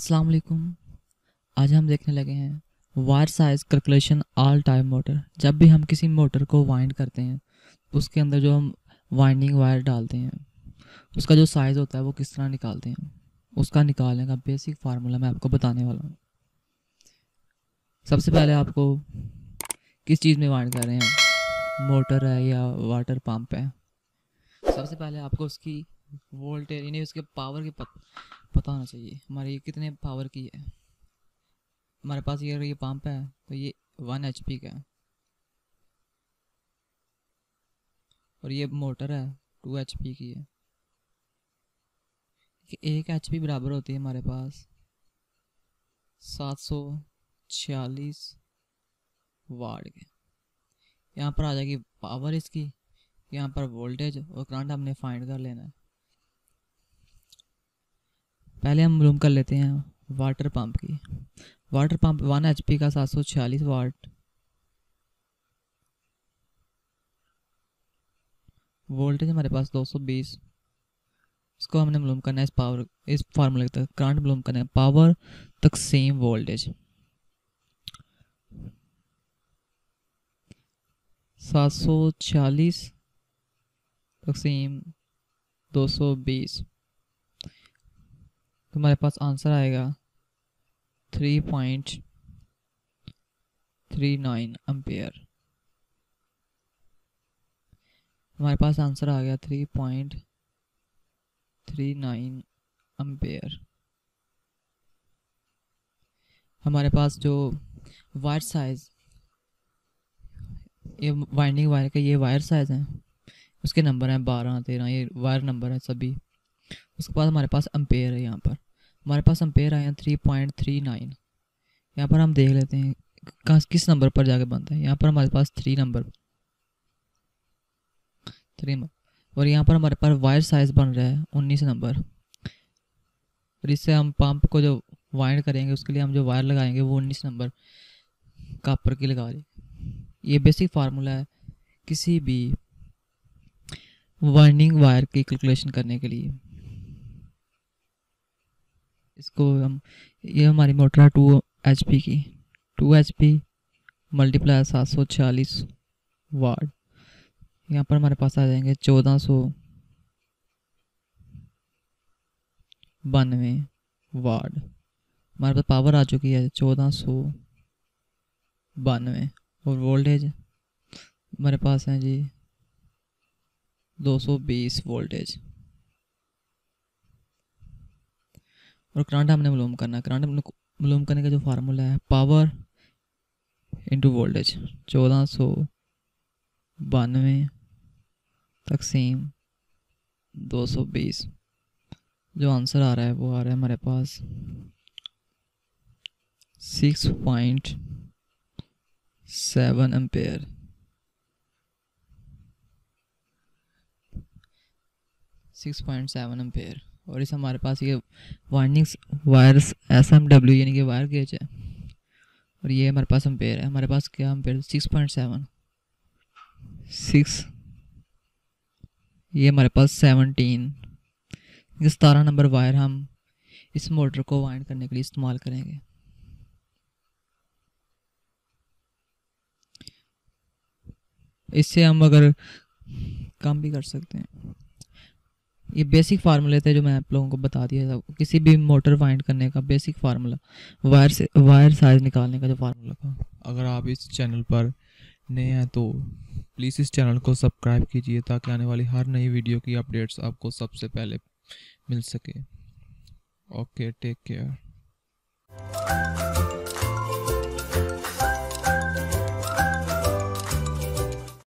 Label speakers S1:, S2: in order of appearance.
S1: अस्सलाम वालेकुम। आज हम देखने लगे हैं wire size calculation all type motor. जब भी हम किसी मोटर को वाइंड करते हैं उसके अंदर जो हम वाइंडिंग वायर डालते हैं उसका जो साइज़ होता है वो किस तरह निकालते हैं, उसका निकालने का बेसिक फार्मूला मैं आपको बताने वाला हूँ। सबसे पहले आपको किस चीज़ में वाइंड कर रहे हैं, मोटर है या वाटर पंप है। सबसे पहले आपको उसकी वोल्टेज यानी उसके पावर की पता होना चाहिए, हमारी कितने पावर की है। हमारे पास ये पंप है तो ये 1 HP का है और ये मोटर है 2 HP की है। 1 HP बराबर होती है हमारे पास 746 वाट के। यहाँ पर आ जाएगी पावर इसकी, यहाँ पर वोल्टेज और करंट हमने फाइंड कर लेना है। पहले हम मालूम कर लेते हैं वाटर पंप की। वाटर पंप 1 HP का 746 वाट, वोल्टेज हमारे पास 220। इसको हमने मालूम करना है इस फार्मूले तक करंट मालूम करना है, पावर तक सेम वोल्टेज 746 तकसीम 220, तो हमारे पास आंसर आएगा 3.39 एम्पेयर। हमारे पास आंसर आ गया 3.39 एम्पेयर। हमारे पास जो वायर साइज, ये वाइंडिंग वायर का ये वायर साइज है, उसके नंबर हैं 12 13, ये वायर नंबर है सभी। उसके बाद हमारे पास एम्पेयर है, यहाँ पर हमारे पास एम्पेयर आए हैं 3.39। यहाँ पर हम देख लेते हैं किस नंबर पर जाके बनता है। यहाँ पर हमारे पास 3 नंबर और यहाँ पर हमारे पास वायर साइज बन रहा है 19 नंबर। और इससे हम पंप को जो वाइंड करेंगे उसके लिए हम जो वायर लगाएंगे वो 19 नंबर कापर की लगा रहे। ये बेसिक फार्मूला है किसी भी वाइंडिंग वायर की कैलकुलेशन करने के लिए। इसको हम, ये हमारी मोटर है 2 HP की, 2 HP मल्टीप्लाई 746 वाट। यहाँ पर हमारे पास आ जाएंगे 1492 वाट। हमारे पास पावर आ चुकी है 1492 और वोल्टेज हमारे पास है जी 220 वोल्टेज। और करंट हमने मालूम करना है। करंट मालूम करने का जो फार्मूला है पावर इंटू वोल्टेज 1492 तकसीम 220। जो आंसर आ रहा है वो आ रहा है हमारे पास 6.7 एम्पेयर। 6.7 एम्पेयर। और इस हमारे पास ये वाइंडिंग्स वायर्स SMW यानी कि वायर गेज है और ये हमारे पास एम्पेयर है। हमारे पास क्या एम्पेयर 6.7 6, ये हमारे पास 17 नंबर वायर हम इस मोटर को वाइंड करने के लिए इस्तेमाल करेंगे। इससे हम अगर कम भी कर सकते हैं। ये बेसिक फार्मूले थे जो मैं आप लोगों को बता दिया था, किसी भी मोटर वाइंड करने का बेसिक फार्मूला, वायर साइज निकालने का जो फार्मूला था।
S2: अगर आप इस चैनल पर नए हैं तो प्लीज़ इस चैनल को सब्सक्राइब कीजिए ताकि आने वाली हर नई वीडियो की अपडेट्स आपको सबसे पहले मिल सके। Okay, take care.